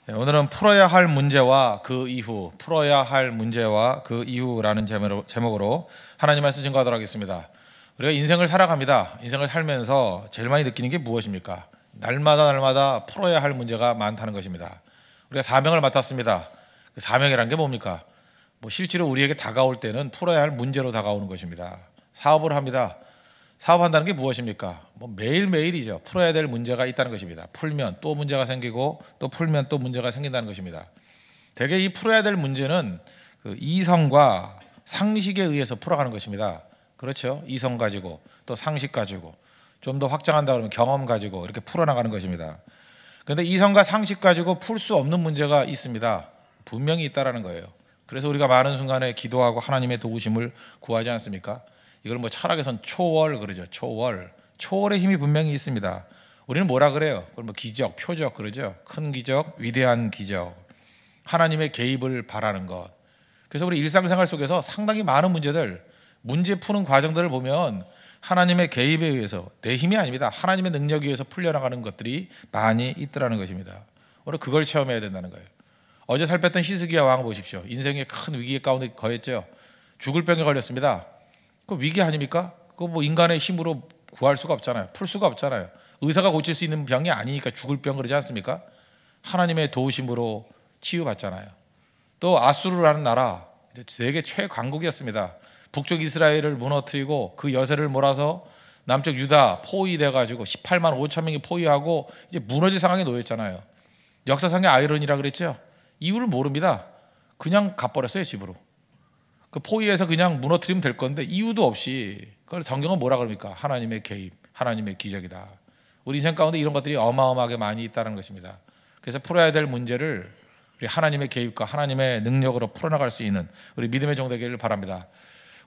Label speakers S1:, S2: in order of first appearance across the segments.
S1: 네, 오늘은 풀어야 할 문제와 그 이후, 풀어야 할 문제와 그 이후라는 제목으로 하나님 말씀 증거하도록 하겠습니다. 우리가 인생을 살아갑니다. 인생을 살면서 제일 많이 느끼는 게 무엇입니까? 날마다 풀어야 할 문제가 많다는 것입니다. 우리가 사명을 맡았습니다. 그 사명이란 게 뭡니까? 실제로 우리에게 다가올 때는 풀어야 할 문제로 다가오는 것입니다. 사업을 합니다. 사업한다는 게 무엇입니까? 매일매일이죠. 풀어야 될 문제가 있다는 것입니다. 풀면 또 문제가 생기고 또 풀면 또 문제가 생긴다는 것입니다. 대개 이 풀어야 될 문제는 그 이성과 상식에 의해서 풀어가는 것입니다. 그렇죠? 이성 가지고 또 상식 가지고 좀 더 확장한다 그러면 경험 가지고 이렇게 풀어나가는 것입니다. 그런데 이성과 상식 가지고 풀 수 없는 문제가 있습니다. 분명히 있다라는 거예요. 그래서 우리가 많은 순간에 기도하고 하나님의 도우심을 구하지 않습니까? 이걸 철학에선 초월 그러죠. 초월의 힘이 분명히 있습니다. 우리는 뭐라 그래요? 그걸 기적, 표적 그러죠. 큰 기적, 위대한 기적, 하나님의 개입을 바라는 것. 그래서 우리 일상생활 속에서 상당히 많은 문제 푸는 과정들을 보면 하나님의 개입에 의해서, 내 힘이 아닙니다. 하나님의 능력에 의해서 풀려나가는 것들이 많이 있더라는 것입니다. 오늘 그걸 체험해야 된다는 거예요. 어제 살폈던 히스기야 왕 보십시오. 인생의 큰 위기 가운데 거했죠. 죽을 병에 걸렸습니다. 그 위기 아닙니까? 그거 인간의 힘으로 구할 수가 없잖아요. 풀 수가 없잖아요. 의사가 고칠 수 있는 병이 아니니까 죽을 병 그러지 않습니까? 하나님의 도우심으로 치유받잖아요. 또 아수르라는 나라, 세계 최강국이었습니다. 북쪽 이스라엘을 무너뜨리고 그 여세를 몰아서 남쪽 유다 포위돼가지고 18만 5천 명이 포위하고 이제 무너질 상황에 놓였잖아요. 역사상의 아이러니라 그랬죠. 이유를 모릅니다. 그냥 가버렸어요, 집으로. 그 포위에서 그냥 무너뜨리면 될 건데 이유도 없이. 그걸 성경은 뭐라 그럽니까? 하나님의 개입, 하나님의 기적이다. 우리 인생 가운데 이런 것들이 어마어마하게 많이 있다는 것입니다. 그래서 풀어야 될 문제를 우리 하나님의 개입과 하나님의 능력으로 풀어나갈 수 있는 우리 믿음의 종 되기를 바랍니다.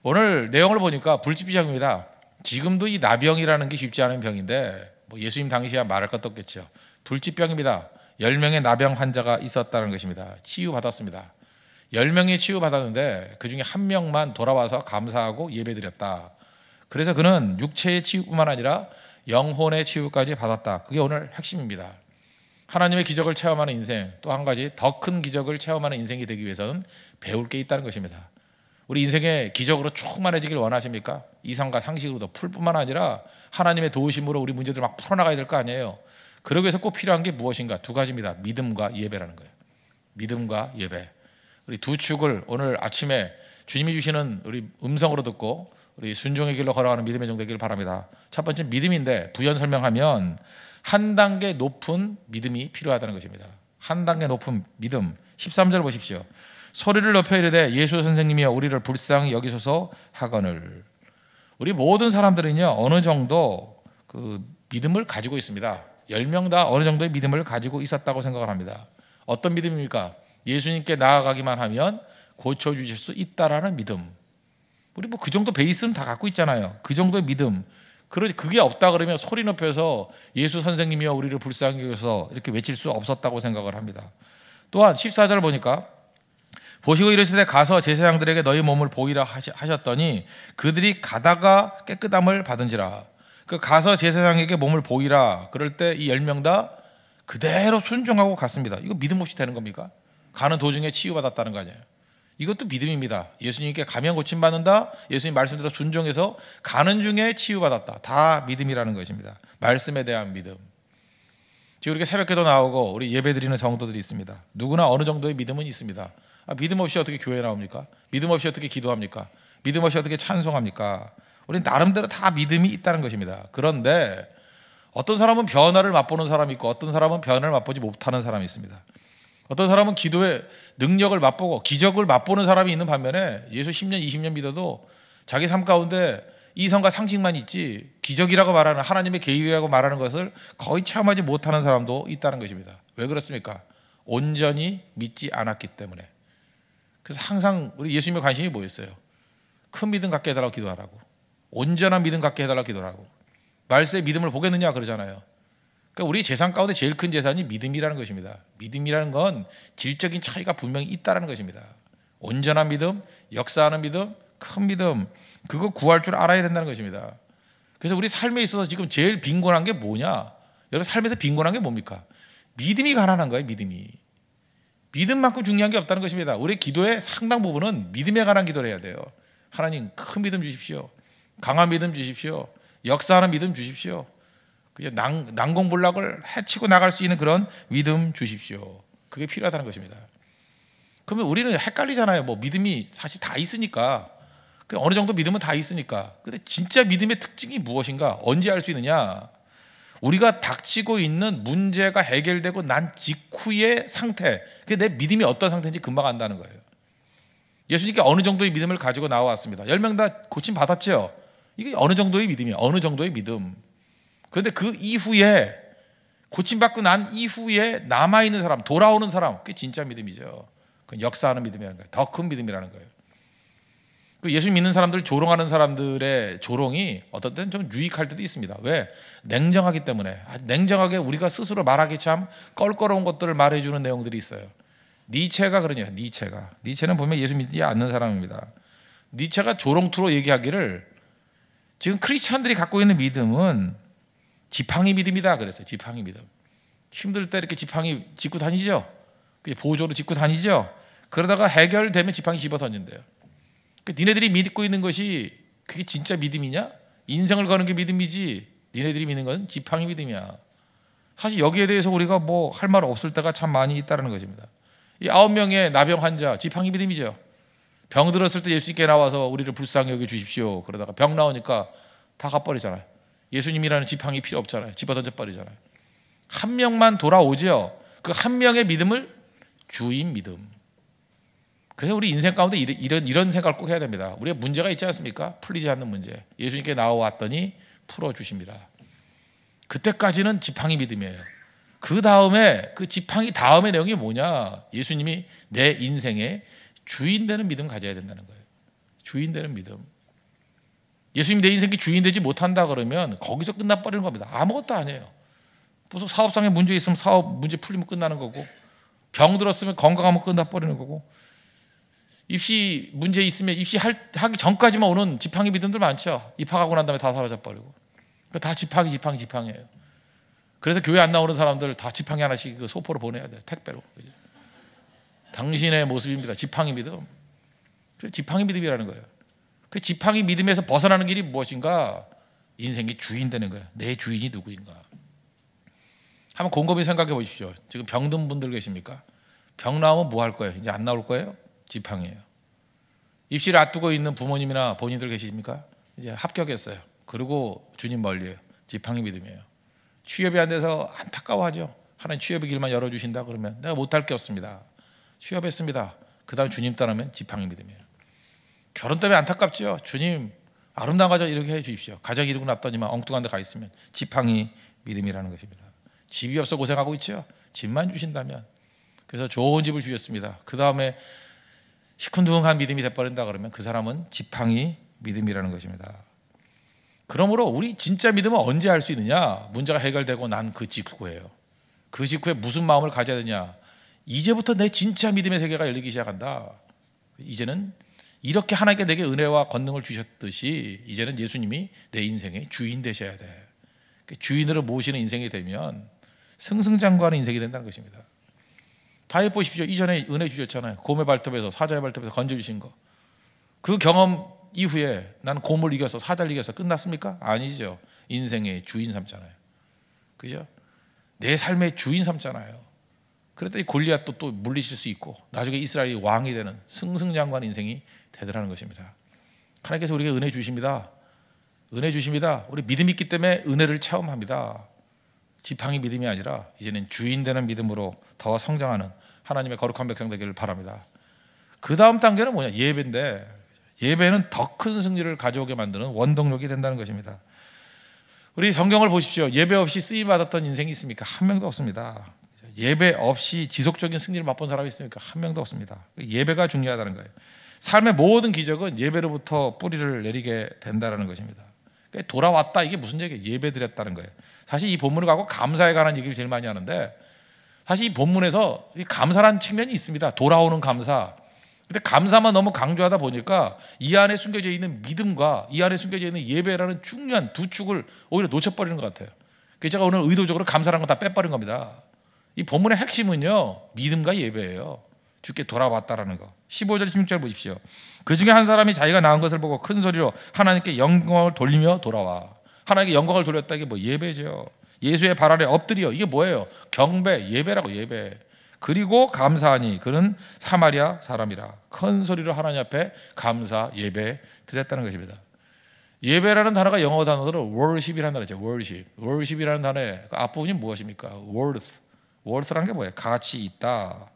S1: 오늘 내용을 보니까 불치병입니다. 지금도 이 나병이라는 게 쉽지 않은 병인데 예수님 당시야 말할 것도 없겠죠. 불치병입니다. 10명의 나병 환자가 있었다는 것입니다. 치유받았습니다. 10명이 치유받았는데 그중에 1명만 돌아와서 감사하고 예배드렸다. 그래서 그는 육체의 치유뿐만 아니라 영혼의 치유까지 받았다. 그게 오늘 핵심입니다. 하나님의 기적을 체험하는 인생, 또 한 가지 더 큰 기적을 체험하는 인생이 되기 위해서는 배울 게 있다는 것입니다. 우리 인생의 기적으로 충만해지길 원하십니까? 이성과 상식으로도 풀 뿐만 아니라 하나님의 도우심으로 우리 문제들 막 풀어나가야 될 거 아니에요. 그러기 위해서 꼭 필요한 게 무엇인가? 두 가지입니다. 믿음과 예배라는 거예요. 믿음과 예배. 우리 두 축을 오늘 아침에 주님이 주시는 우리 음성으로 듣고 우리 순종의 길로 걸어가는 믿음의 종 되기를 바랍니다. 첫 번째 믿음인데 부연 설명하면 한 단계 높은 믿음이 필요하다는 것입니다. 한 단계 높은 믿음. 13절 보십시오. 소리를 높여 이르되 예수 선생님이여 우리를 불쌍히 여기소서 하거늘. 우리 모든 사람들은요 어느 정도 그 믿음을 가지고 있습니다. 10명 다 어느 정도의 믿음을 가지고 있었다고 생각을 합니다. 어떤 믿음입니까? 예수님께 나아가기만 하면 고쳐주실 수 있다라는 믿음. 우리 그 정도 베이스는 다 갖고 있잖아요. 그 정도의 믿음. 그게 없다 그러면 소리 높여서 예수 선생님이여 우리를 불쌍히 여기소서 이렇게 외칠 수 없었다고 생각을 합니다. 또한 14절 보니까 보시고 이르시되 가서 제사장들에게 너희 몸을 보이라 하셨더니 그들이 가다가 깨끗함을 받은지라. 그 가서 제사장에게 몸을 보이라 그럴 때 이 10명 다 그대로 순종하고 갔습니다. 이거 믿음 없이 되는 겁니까? 가는 도중에 치유받았다는 거 아니에요. 이것도 믿음입니다. 예수님께 가면 고침받는다. 예수님 말씀대로 순종해서 가는 중에 치유받았다. 다 믿음이라는 것입니다. 말씀에 대한 믿음. 지금 이렇게 새벽기도 나오고 우리 예배드리는 성도들이 있습니다. 누구나 어느 정도의 믿음은 있습니다. 믿음 없이 어떻게 교회 나옵니까? 믿음 없이 어떻게 기도합니까? 믿음 없이 어떻게 찬송합니까? 우리는 나름대로 다 믿음이 있다는 것입니다. 그런데 어떤 사람은 변화를 맛보는 사람이 있고 어떤 사람은 변화를 맛보지 못하는 사람이 있습니다. 어떤 사람은 기도의 능력을 맛보고 기적을 맛보는 사람이 있는 반면에 예수 10년 20년 믿어도 자기 삶 가운데 이성과 상식만 있지 기적이라고 말하는 하나님의 개입이라고 말하는 것을 거의 체험하지 못하는 사람도 있다는 것입니다. 왜 그렇습니까? 온전히 믿지 않았기 때문에. 그래서 항상 우리 예수님의 관심이 뭐였어요? 큰 믿음 갖게 해달라고 기도하라고. 온전한 믿음 갖게 해달라고 기도하라고. 말세의 믿음을 보겠느냐 그러잖아요. 그러니까 우리 재산 가운데 제일 큰 재산이 믿음이라는 것입니다. 믿음이라는 건 질적인 차이가 분명히 있다는 것입니다. 온전한 믿음, 역사하는 믿음, 큰 믿음, 그거 구할 줄 알아야 된다는 것입니다. 그래서 우리 삶에 있어서 지금 제일 빈곤한 게 뭐냐? 여러분 삶에서 빈곤한 게 뭡니까? 믿음이 가난한 거예요. 믿음이. 믿음만큼 중요한 게 없다는 것입니다. 우리 기도의 상당 부분은 믿음에 관한 기도를 해야 돼요. 하나님 큰 믿음 주십시오. 강한 믿음 주십시오. 역사하는 믿음 주십시오. 난공불락을 해치고 나갈 수 있는 그런 믿음 주십시오. 그게 필요하다는 것입니다. 그러면 우리는 헷갈리잖아요. 뭐 믿음이 사실 다 있으니까, 어느 정도 믿음은 다 있으니까. 근데 진짜 믿음의 특징이 무엇인가? 언제 알 수 있느냐? 우리가 닥치고 있는 문제가 해결되고 난 직후의 상태, 그게 내 믿음이 어떤 상태인지 금방 안다는 거예요. 예수님께 어느 정도의 믿음을 가지고 나와왔습니다. 10명 다 고침 받았죠. 이게 어느 정도의 믿음이에요. 어느 정도의 믿음. 그런데 그 이후에, 고침받고 난 이후에 남아있는 사람, 돌아오는 사람, 그게 진짜 믿음이죠. 그건 역사하는 믿음이라는 거예요. 더 큰 믿음이라는 거예요. 그 예수 믿는 사람들, 조롱하는 사람들의 조롱이 어떤 때는 좀 유익할 때도 있습니다. 왜? 냉정하기 때문에. 아주 냉정하게 우리가 스스로 말하기 참 껄끄러운 것들을 말해주는 내용들이 있어요. 니체가 그러냐. 니체는 보면 예수 믿지 않는 사람입니다. 니체가 조롱투로 얘기하기를, 지금 크리스찬들이 갖고 있는 믿음은 지팡이 믿음이다 그랬어요. 지팡이 믿음. 힘들 때 이렇게 지팡이 짚고 다니죠. 보조로 짚고 다니죠. 그러다가 해결되면 지팡이 집어 던진대요. 니네들이 믿고 있는 것이 그게 진짜 믿음이냐? 인생을 거는 게 믿음이지, 니네들이 믿는 건 지팡이 믿음이야. 사실 여기에 대해서 우리가 뭐 할 말 없을 때가 참 많이 있다는 것입니다. 이 9명의 나병 환자, 지팡이 믿음이죠. 병 들었을 때 예수님께 나와서 우리를 불쌍히 여겨 주십시오. 그러다가 병 나오니까 다 가버리잖아요. 예수님이라는 지팡이 필요 없잖아요. 집어 던져버리잖아요. 한 명만 돌아오죠. 그 한 명의 믿음을 주인 믿음. 그래서 우리 인생 가운데 이런 생각을 꼭 해야 됩니다. 우리가 문제가 있지 않습니까? 풀리지 않는 문제. 예수님께 나와왔더니 풀어주십니다. 그때까지는 지팡이 믿음이에요. 그 다음에, 그 지팡이 다음의 내용이 뭐냐? 예수님이 내 인생의 주인 되는 믿음 가져야 된다는 거예요. 주인 되는 믿음. 예수님이 내 인생의 주인 되지 못한다 그러면 거기서 끝나버리는 겁니다. 아무것도 아니에요. 무슨 사업상의 문제 있으면 사업 문제 풀리면 끝나는 거고, 병 들었으면 건강하면 끝나버리는 거고, 입시 문제 있으면 입시하기 전까지만 오는 지팡이 믿음들 많죠. 입학하고 난 다음에 다 사라져버리고. 다 지팡이예요. 그래서 교회 안 나오는 사람들 다 지팡이 하나씩 그 소포로 보내야 돼요. 택배로. 당신의 모습입니다. 지팡이 믿음. 지팡이 믿음이라는 거예요. 그 지팡이 믿음에서 벗어나는 길이 무엇인가? 인생의 주인 되는 거예요. 내 주인이 누구인가? 한번 곰곰이 생각해 보십시오. 지금 병든 분들 계십니까? 병 나오면 뭐 할 거예요? 이제 안 나올 거예요? 지팡이에요. 입시를 앞두고 있는 부모님이나 본인들 계십니까? 이제 합격했어요. 그리고 주님 멀리에요. 지팡이 믿음이에요. 취업이 안 돼서 안타까워하죠. 하나님 취업의 길만 열어주신다 그러면 내가 못할 게 없습니다. 취업했습니다. 그 다음 주님 따르면 지팡이 믿음이에요. 결혼 때문에 안타깝죠. 주님 아름다운 가정 이렇게 해 주십시오. 가정 이루고 났더니만 엉뚱한 데 가 있으면 지팡이 믿음이라는 것입니다. 집이 없어 고생하고 있죠. 집만 주신다면. 그래서 좋은 집을 주셨습니다. 그 다음에 시큰둥한 믿음이 돼버린다 그러면 그 사람은 지팡이 믿음이라는 것입니다. 그러므로 우리 진짜 믿음은 언제 할 수 있느냐? 문제가 해결되고 난 그 직후예요. 그 직후에 무슨 마음을 가져야 되냐? 이제부터 내 진짜 믿음의 세계가 열리기 시작한다. 이제는 이렇게 하나님께 내게 은혜와 권능을 주셨듯이 이제는 예수님이 내 인생의 주인 되셔야 돼. 주인으로 모시는 인생이 되면 승승장구하는 인생이 된다는 것입니다. 다윗 보십시오. 이전에 은혜 주셨잖아요. 곰의 발톱에서, 사자의 발톱에서 건져주신 거. 그 경험 이후에 나는 곰을 이겨서, 사자를 이겨서 끝났습니까? 아니죠. 인생의 주인 삼잖아요. 그죠? 내 삶의 주인 삼잖아요. 그랬더니 골리앗도 또 물리칠 수 있고 나중에 이스라엘이 왕이 되는 승승장구하는 인생이 되더라는 것입니다. 하나님께서 우리에게 은혜 주십니다. 은혜 주십니다. 우리 믿음이 있기 때문에 은혜를 체험합니다. 지팡이 믿음이 아니라 이제는 주인 되는 믿음으로 더 성장하는 하나님의 거룩한 백성 되기를 바랍니다. 그 다음 단계는 뭐냐? 예배인데, 예배는 더 큰 승리를 가져오게 만드는 원동력이 된다는 것입니다. 우리 성경을 보십시오. 예배 없이 쓰임 받았던 인생이 있습니까? 한 명도 없습니다. 예배 없이 지속적인 승리를 맛본 사람이 있습니까? 한 명도 없습니다. 예배가 중요하다는 거예요. 삶의 모든 기적은 예배로부터 뿌리를 내리게 된다는 것입니다. 돌아왔다, 이게 무슨 얘기예요? 예배 드렸다는 거예요. 사실 이 본문을 갖고 감사에 관한 얘기를 제일 많이 하는데, 사실 이 본문에서 감사라는 측면이 있습니다. 돌아오는 감사. 근데 감사만 너무 강조하다 보니까 이 안에 숨겨져 있는 믿음과 이 안에 숨겨져 있는 예배라는 중요한 두 축을 오히려 놓쳐버리는 것 같아요. 그래서 제가 오늘 의도적으로 감사라는 거 다 빼버린 겁니다. 이 본문의 핵심은요, 믿음과 예배예요. 주께 돌아왔다라는 거. 15절 16절 보십시오. 그 중에 한 사람이 자기가 낳은 것을 보고 큰 소리로 하나님께 영광을 돌리며 돌아와. 하나님께 영광을 돌렸다. 이게 뭐 예배죠. 예수의 발 아래 엎드려. 이게 뭐예요? 경배, 예배라고. 예배. 그리고 감사하니 그는 사마리아 사람이라. 큰 소리로 하나님 앞에 감사 예배 드렸다는 것입니다. 예배라는 단어가 영어 단어로 worship이라는 단어죠. worship이라는 단어의 그 앞부분이 무엇입니까? worth라는 게 뭐예요? 가치 있다.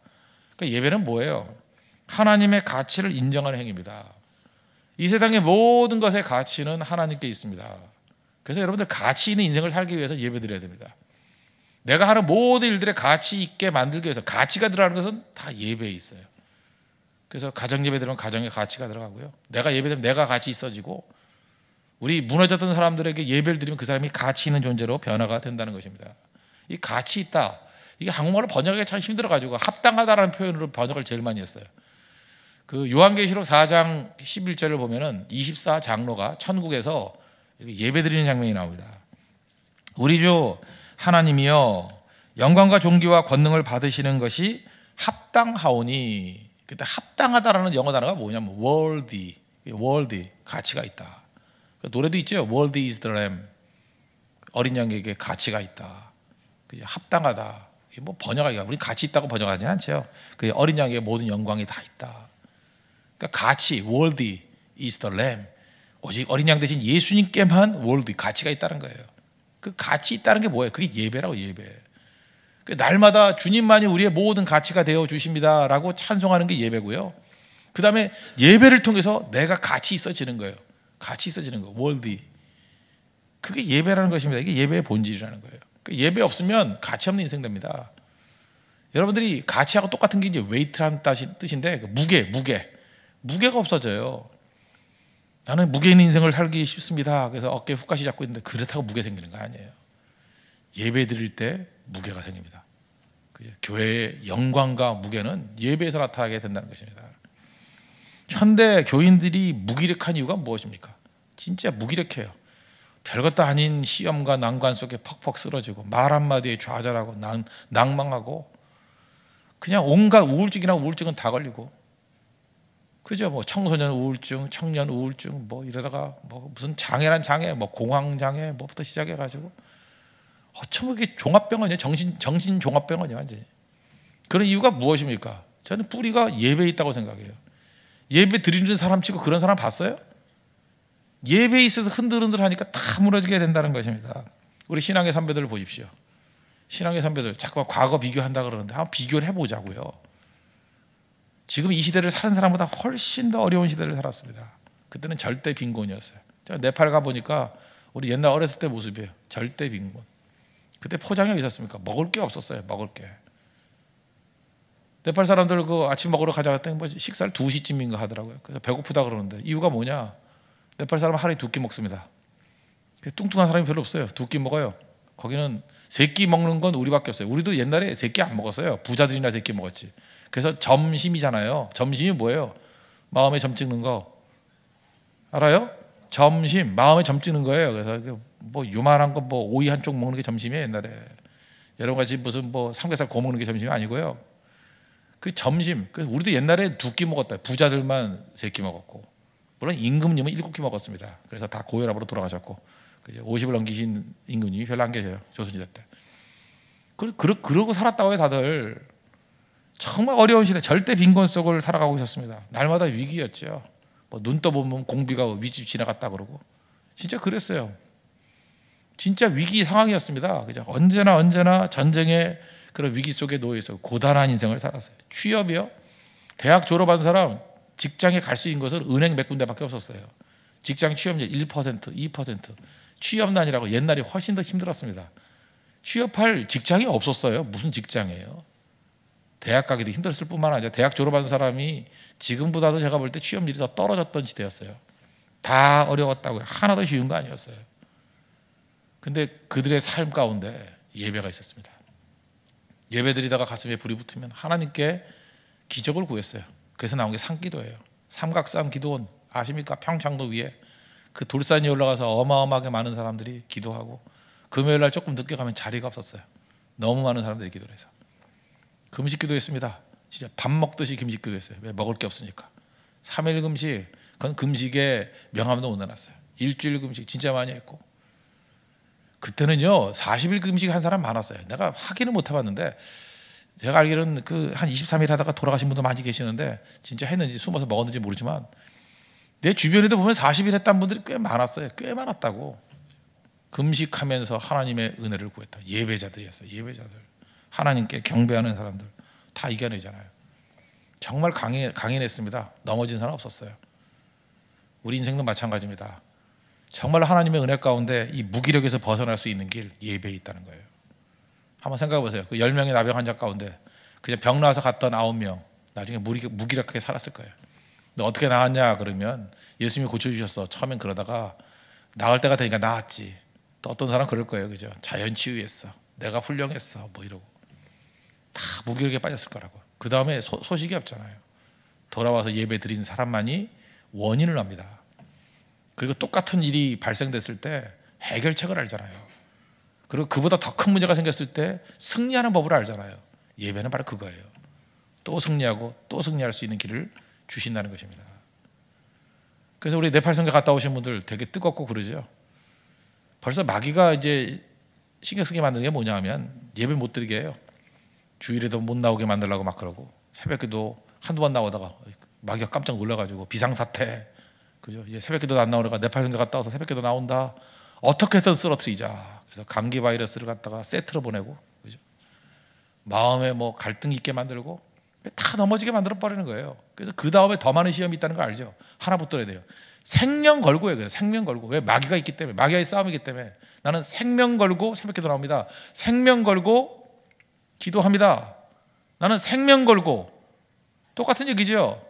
S1: 그러니까 예배는 뭐예요? 하나님의 가치를 인정하는 행위입니다. 이 세상의 모든 것의 가치는 하나님께 있습니다. 그래서 여러분들 가치 있는 인생을 살기 위해서 예배드려야 됩니다. 내가 하는 모든 일들에 가치 있게 만들기 위해서 가치가 들어가는 것은 다 예배에 있어요. 그래서 가정 예배 드리면 가정에 가치가 들어가고요. 내가 예배드리면 내가 가치 있어지고, 우리 무너졌던 사람들에게 예배를 드리면 그 사람이 가치 있는 존재로 변화가 된다는 것입니다. 이 가치 있다. 이게 한국말로 번역하기 참 힘들어가지고 합당하다라는 표현으로 번역을 제일 많이 했어요. 그 요한계시록 4장 11절을 보면은 24장로가 천국에서 예배드리는 장면이 나옵니다. 우리 주 하나님이여 영광과 존귀와 권능을 받으시는 것이 합당하오니. 그때 합당하다라는 영어 단어가 뭐냐면 worthy, 가치가 있다. 노래도 있죠. worthy is the lamb. 어린 양에게 가치가 있다. 합당하다. 뭐 번역하기가, 우리 가치 있다고 번역하지는 않죠. 그 어린 양에게 모든 영광이 다 있다. 그러니까 가치, worthy is the lamb. 오직 어린 양 대신 예수님께만 worthy, 가치가 있다는 거예요. 그 가치 있다는 게 뭐예요? 그게 예배라고. 예배. 날마다 주님만이 우리의 모든 가치가 되어 주십니다라고 찬송하는 게 예배고요. 그 다음에 예배를 통해서 내가 가치 있어지는 거예요. 가치 있어지는 거, worthy. 그게 예배라는 것입니다. 이게 예배의 본질이라는 거예요. 예배 없으면 가치 없는 인생 됩니다. 여러분들이 가치하고 똑같은 게 이제 웨이트라는 뜻인데, 무게가 없어져요. 나는 무게 있는 인생을 살기 쉽습니다. 그래서 어깨에 훅가시 잡고 있는데 그렇다고 무게 생기는 거 아니에요. 예배 드릴 때 무게가 생깁니다. 교회의 영광과 무게는 예배에서 나타나게 된다는 것입니다. 현대 교인들이 무기력한 이유가 무엇입니까? 진짜 무기력해요. 별것도 아닌 시험과 난관 속에 퍽퍽 쓰러지고, 말 한마디에 좌절하고 낭망하고, 그냥 온갖 우울증은 다 걸리고, 그죠? 뭐 청소년 우울증, 청년 우울증, 뭐 이러다가 뭐 무슨 장애란 장애, 뭐 공황 장애, 뭐부터 시작해가지고, 어쩜 이게 종합병원이에요? 정신 종합병원이에요, 완전히. 그런 이유가 무엇입니까? 저는 뿌리가 예배에 있다고 생각해요. 예배 드리는 사람 치고 그런 사람 봤어요? 예배에 있어서 흔들흔들하니까 다 무너지게 된다는 것입니다. 우리 신앙의 선배들을 보십시오. 신앙의 선배들 자꾸 과거 비교한다 그러는데 한번 비교를 해보자고요. 지금 이 시대를 사는 사람보다 훨씬 더 어려운 시대를 살았습니다. 그때는 절대 빈곤이었어요. 제가 네팔 가보니까 우리 옛날 어렸을 때 모습이에요. 절대 빈곤. 그때 포장이 있었습니까? 먹을 게 없었어요. 먹을 게. 네팔 사람들 그 아침 먹으러 가자 했더니 뭐 식사를 2시쯤인가 하더라고요. 그래서 배고프다 그러는데 이유가 뭐냐? 네팔 사람은 하루에 2끼 먹습니다. 뚱뚱한 사람이 별로 없어요. 2끼 먹어요. 거기는 3끼 먹는 건 우리밖에 없어요. 우리도 옛날에 3끼 안 먹었어요. 부자들이나 3끼 먹었지. 그래서 점심이잖아요. 점심이 뭐예요? 마음에 점 찍는 거 알아요? 점심, 마음에 점 찍는 거예요. 그래서 뭐 요만한 거 뭐 오이 한 쪽 먹는 게 점심이에요. 옛날에 여러분 같이 무슨 뭐 삼겹살 구워 먹는 게 점심이 아니고요. 그 점심. 그래서 우리도 옛날에 2끼 먹었다. 부자들만 3끼 먹었고, 물론 임금님은 7끼 먹었습니다. 그래서 다 고혈압으로 돌아가셨고, 50을 넘기신 임금님이 별로 안 계셔요. 조선시대 때. 그러고 살았다고 해요. 다들 정말 어려운 시대, 절대 빈곤 속을 살아가고 있었습니다. 날마다 위기였죠. 뭐 눈 떠보면 공비가 윗집 지나갔다 그러고, 진짜 그랬어요. 진짜 위기 상황이었습니다. 그죠? 언제나 전쟁의 그런 위기 속에 놓여 있어 고단한 인생을 살았어요. 취업이요. 대학 졸업한 사람 직장에 갈 수 있는 것은 은행 몇 군데밖에 없었어요. 직장 취업률 1%, 2%. 취업난이라고 옛날에 훨씬 더 힘들었습니다. 취업할 직장이 없었어요. 무슨 직장이에요? 대학 가기도 힘들었을 뿐만 아니라 대학 졸업한 사람이 지금보다도 제가 볼 때 취업률이 더 떨어졌던 시대였어요. 다 어려웠다고요. 하나도 쉬운 거 아니었어요. 근데 그들의 삶 가운데 예배가 있었습니다. 예배 드리다가 가슴에 불이 붙으면 하나님께 기적을 구했어요. 그래서 나온 게 산기도예요. 삼각산 기도원 아십니까? 평창도 위에 그 돌산 위에 올라가서 어마어마하게 많은 사람들이 기도하고, 금요일 날 조금 늦게 가면 자리가 없었어요. 너무 많은 사람들이 기도를 해서. 금식 기도했습니다. 진짜 밥 먹듯이 금식 기도했어요. 왜? 먹을 게 없으니까. 3일 금식, 그건 금식의 명함도 못 내놨어요. 일주일 금식 진짜 많이 했고, 그때는요 40일 금식 한 사람 많았어요. 내가 확인을 못 해봤는데 제가 알기로는 그 한 23일 하다가 돌아가신 분도 많이 계시는데 진짜 했는지 숨어서 먹었는지 모르지만 내 주변에도 보면 40일 했다는 분들이 꽤 많았어요. 꽤 많았다고. 금식하면서 하나님의 은혜를 구했다. 예배자들이었어요. 예배자들. 하나님께 경배하는 사람들 다 이겨내잖아요. 정말 강인했습니다. 넘어진 사람 없었어요. 우리 인생도 마찬가지입니다. 정말 하나님의 은혜 가운데 이 무기력에서 벗어날 수 있는 길, 예배에 있다는 거예요. 한번 생각해 보세요. 그 10명의 나병 환자 가운데 그냥 병 나와서 갔던 9명 나중에 무기력하게 살았을 거예요. 근데 어떻게 나았냐 그러면 예수님이 고쳐주셨어. 처음엔 그러다가 나을 때가 되니까 나았지. 또 어떤 사람 그럴 거예요. 그죠? 자연 치유했어. 내가 훌륭했어. 뭐 이러고 다 무기력에 빠졌을 거라고. 그 다음에 소식이 없잖아요. 돌아와서 예배 드린 사람만이 원인을 압니다. 그리고 똑같은 일이 발생됐을 때 해결책을 알잖아요. 그리고 그보다 더 큰 문제가 생겼을 때 승리하는 법을 알잖아요. 예배는 바로 그거예요. 또 승리하고 또 승리할 수 있는 길을 주신다는 것입니다. 그래서 우리 네팔 선교 갔다 오신 분들 되게 뜨겁고 그러죠. 벌써 마귀가 이제 신경 쓰게 만드는 게 뭐냐 하면 예배 못 드리게 해요. 주일에도 못 나오게 만들려고 막 그러고 새벽기도 한두 번 나오다가 마귀가 깜짝 놀라가지고 비상사태, 그죠? 이제 새벽기도 안 나오니까 네팔 선교 갔다 와서 새벽기도 나온다. 어떻게든 쓰러뜨리자. 그래서 감기 바이러스를 갖다가 세트로 보내고, 그죠? 마음에 뭐 갈등 있게 만들고 다 넘어지게 만들어 버리는 거예요. 그래서 그 다음에 더 많은 시험이 있다는 거 알죠? 하나 붙들어야 돼요. 생명 걸고 해요. 생명 걸고. 왜? 마귀가 있기 때문에. 마귀와의 싸움이기 때문에. 나는 생명 걸고 새벽기도 나옵니다. 생명 걸고 기도합니다. 나는 생명 걸고. 똑같은 얘기죠.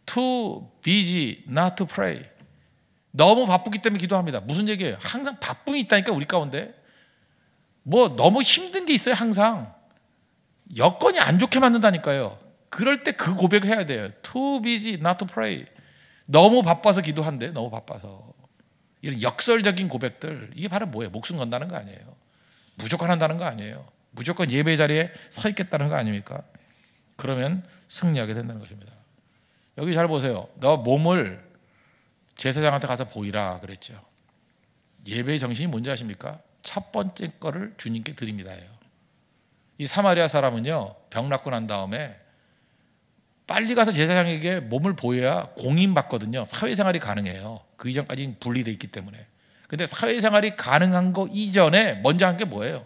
S1: Too busy not to pray. 너무 바쁘기 때문에 기도합니다. 무슨 얘기예요? 항상 바쁨이 있다니까 우리 가운데. 뭐 너무 힘든 게 있어요. 항상 여건이 안 좋게 만든다니까요. 그럴 때 그 고백을 해야 돼요. Too busy not to pray. 너무 바빠서 기도한대. 너무 바빠서. 이런 역설적인 고백들, 이게 바로 뭐예요? 목숨 건다는 거 아니에요. 무조건 한다는 거 아니에요. 무조건 예배 자리에 서 있겠다는 거 아닙니까? 그러면 승리하게 된다는 것입니다. 여기 잘 보세요. 너 몸을 제사장한테 가서 보이라 그랬죠. 예배의 정신이 뭔지 아십니까? 첫 번째 거를 주님께 드립니다예요. 이 사마리아 사람은요, 병 낫고 난 다음에 빨리 가서 제사장에게 몸을 보여야 공인받거든요. 사회생활이 가능해요. 그 이전까지는 분리되어 있기 때문에. 근데 사회생활이 가능한 거 이전에 먼저 한 게 뭐예요?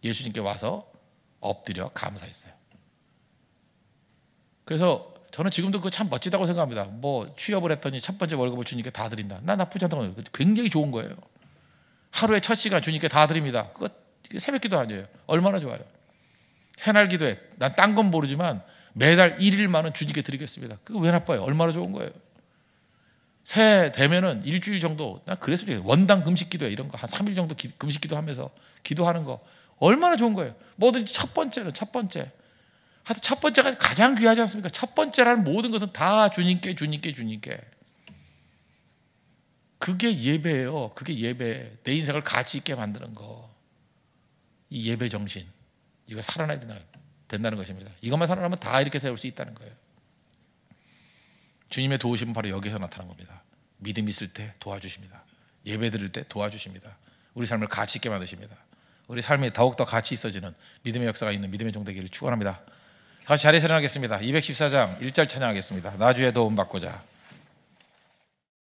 S1: 예수님께 와서 엎드려 감사했어요. 그래서 저는 지금도 그거 참 멋지다고 생각합니다. 뭐 취업을 했더니 첫 번째 월급을 주님께 다 드린다. 난 나쁘지 않다고 생각해요. 굉장히 좋은 거예요. 하루에 첫 시간 주님께 다 드립니다. 그거 새벽기도 아니에요. 얼마나 좋아요. 새날 기도에 난 딴 건 모르지만 매달 1일만은 주님께 드리겠습니다. 그거 왜 나빠요? 얼마나 좋은 거예요. 새해 되면은 일주일 정도, 난 그랬으면 좋겠어요. 원당 금식 기도에 이런 거 한 3일 정도 금식 기도하면서 기도하는 거 얼마나 좋은 거예요. 뭐든지 첫 번째는 첫 번째. 하여튼 첫 번째가 가장 귀하지 않습니까? 첫 번째라는 모든 것은 다 주님께. 그게 예배예요. 그게 예배. 내 인생을 가치 있게 만드는 거. 이 예배 정신. 이거 살아나야 된다는 것입니다. 이것만 살아나면 다 이렇게 세울 수 있다는 거예요. 주님의 도우심은 바로 여기서 나타난 겁니다. 믿음 있을 때 도와주십니다. 예배 드릴 때 도와주십니다. 우리 삶을 가치 있게 만드십니다. 우리 삶이 더욱더 가치 있어지는 믿음의 역사가 있는 믿음의 종 되기를 축원합니다. 다시 자리에 일어나겠습니다. 214장 1절 찬양하겠습니다. 나주의 도움 받고자.